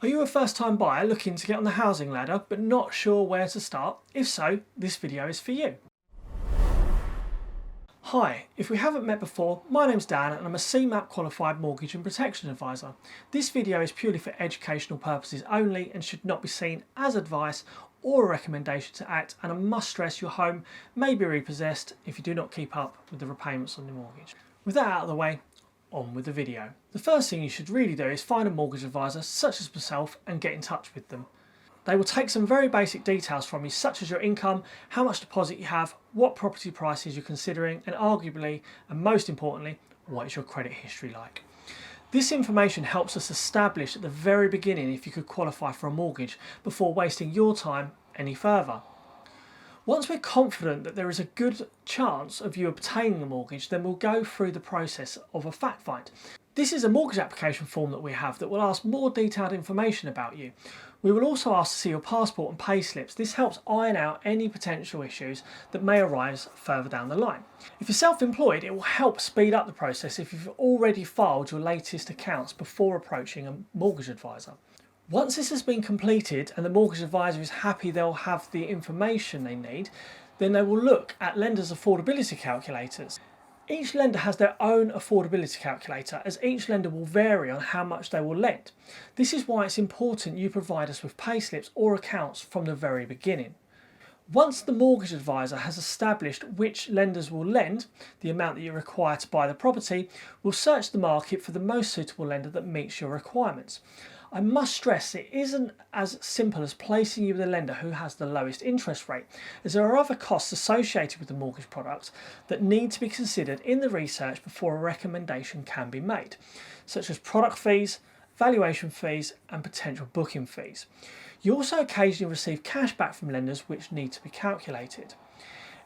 Are you a first-time buyer looking to get on the housing ladder but not sure where to start? If so, this video is for you. Hi, if we haven't met before, my name's Dan and I'm a CeMAP qualified mortgage and protection advisor. This video is purely for educational purposes only and should not be seen as advice or a recommendation to act, and I must stress your home may be repossessed if you do not keep up with the repayments on your mortgage. With that out of the way, on with the video. The first thing you should really do is find a mortgage advisor such as myself and get in touch with them. They will take some very basic details from you, such as your income, how much deposit you have, what property prices you're considering, and arguably, and most importantly, what is your credit history like. This information helps us establish at the very beginning if you could qualify for a mortgage before wasting your time any further. Once we're confident that there is a good chance of you obtaining a mortgage, then we'll go through the process of a fact find. This is a mortgage application form that we have that will ask more detailed information about you. We will also ask to see your passport and pay slips. This helps iron out any potential issues that may arise further down the line. If you're self-employed, it will help speed up the process if you've already filed your latest accounts before approaching a mortgage advisor. Once this has been completed and the mortgage advisor is happy they'll have the information they need, then they will look at lenders' affordability calculators. Each lender has their own affordability calculator, as each lender will vary on how much they will lend. This is why it's important you provide us with payslips or accounts from the very beginning. Once the mortgage advisor has established which lenders will lend the amount that you require to buy the property, we'll search the market for the most suitable lender that meets your requirements. I must stress it isn't as simple as placing you with a lender who has the lowest interest rate, as there are other costs associated with the mortgage product that need to be considered in the research before a recommendation can be made, such as product fees, valuation fees and potential booking fees. You also occasionally receive cash back from lenders which need to be calculated.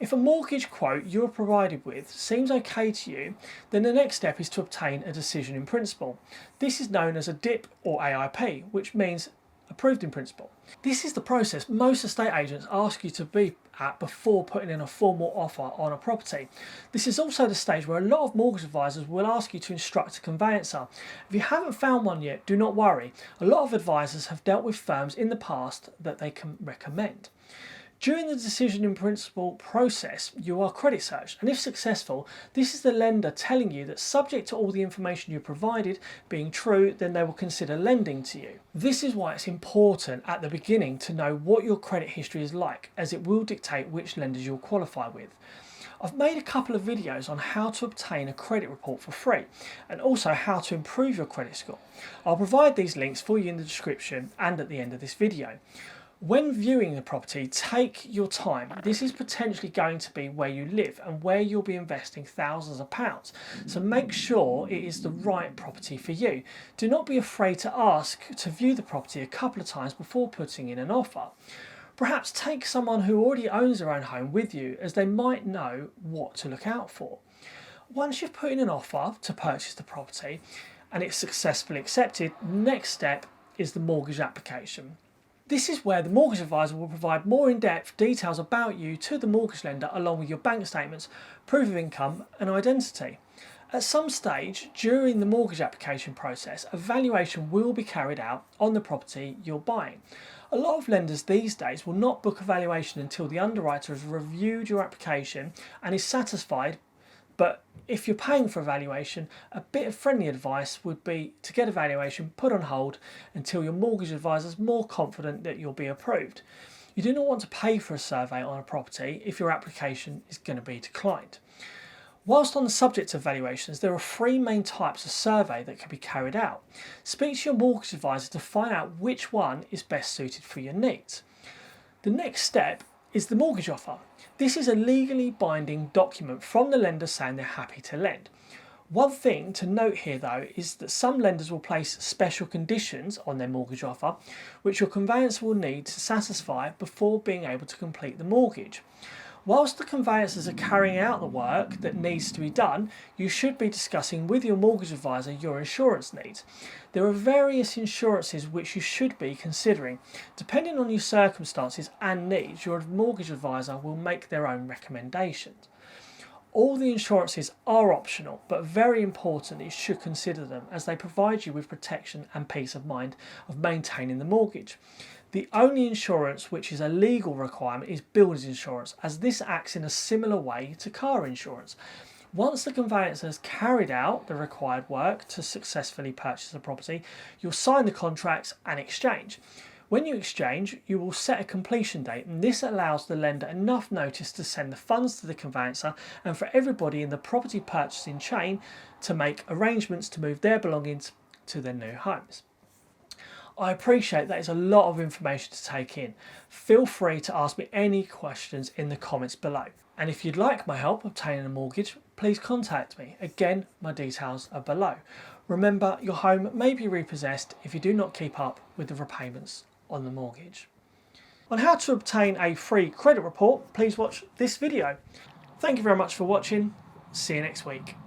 If a mortgage quote you're provided with seems okay to you, then the next step is to obtain a decision in principle. This is known as a DIP or AIP, which means approved in principle. This is the process most estate agents ask you to be at before putting in a formal offer on a property. This is also the stage where a lot of mortgage advisors will ask you to instruct a conveyancer. If you haven't found one yet, do not worry. A lot of advisors have dealt with firms in the past that they can recommend. During the decision in principle process, you are credit searched, and if successful, this is the lender telling you that subject to all the information you provided being true, then they will consider lending to you. This is why it's important at the beginning to know what your credit history is like, as it will dictate which lenders you'll qualify with. I've made a couple of videos on how to obtain a credit report for free and also how to improve your credit score. I'll provide these links for you in the description and at the end of this video. When viewing the property, take your time. This is potentially going to be where you live and where you'll be investing thousands of pounds. So make sure it is the right property for you. Do not be afraid to ask to view the property a couple of times before putting in an offer. Perhaps take someone who already owns their own home with you, as they might know what to look out for. Once you've put in an offer to purchase the property and it's successfully accepted, the next step is the mortgage application. This is where the mortgage advisor will provide more in-depth details about you to the mortgage lender, along with your bank statements, proof of income and identity. At some stage during the mortgage application process, a valuation will be carried out on the property you're buying. A lot of lenders these days will not book a valuation until the underwriter has reviewed your application and is satisfied. But if you're paying for a valuation, a bit of friendly advice would be to get a valuation put on hold until your mortgage advisor is more confident that you'll be approved. You do not want to pay for a survey on a property if your application is going to be declined. Whilst on the subject of valuations, there are three main types of survey that can be carried out. Speak to your mortgage advisor to find out which one is best suited for your needs. The next step is the mortgage offer. This is a legally binding document from the lender saying they're happy to lend. One thing to note here though is that some lenders will place special conditions on their mortgage offer which your conveyancer will need to satisfy before being able to complete the mortgage. Whilst the conveyancers are carrying out the work that needs to be done, you should be discussing with your mortgage advisor your insurance needs. There are various insurances which you should be considering. Depending on your circumstances and needs, your mortgage advisor will make their own recommendations. All the insurances are optional, but very important you should consider them as they provide you with protection and peace of mind of maintaining the mortgage. The only insurance which is a legal requirement is builder's insurance, as this acts in a similar way to car insurance. Once the conveyancer has carried out the required work to successfully purchase the property, you'll sign the contracts and exchange. When you exchange, you will set a completion date, and this allows the lender enough notice to send the funds to the conveyancer and for everybody in the property purchasing chain to make arrangements to move their belongings to their new homes. I appreciate that it's a lot of information to take in. Feel free to ask me any questions in the comments below. And if you'd like my help obtaining a mortgage, please contact me. Again, my details are below. Remember, your home may be repossessed if you do not keep up with the repayments on the mortgage. On how to obtain a free credit report, please watch this video. Thank you very much for watching. See you next week.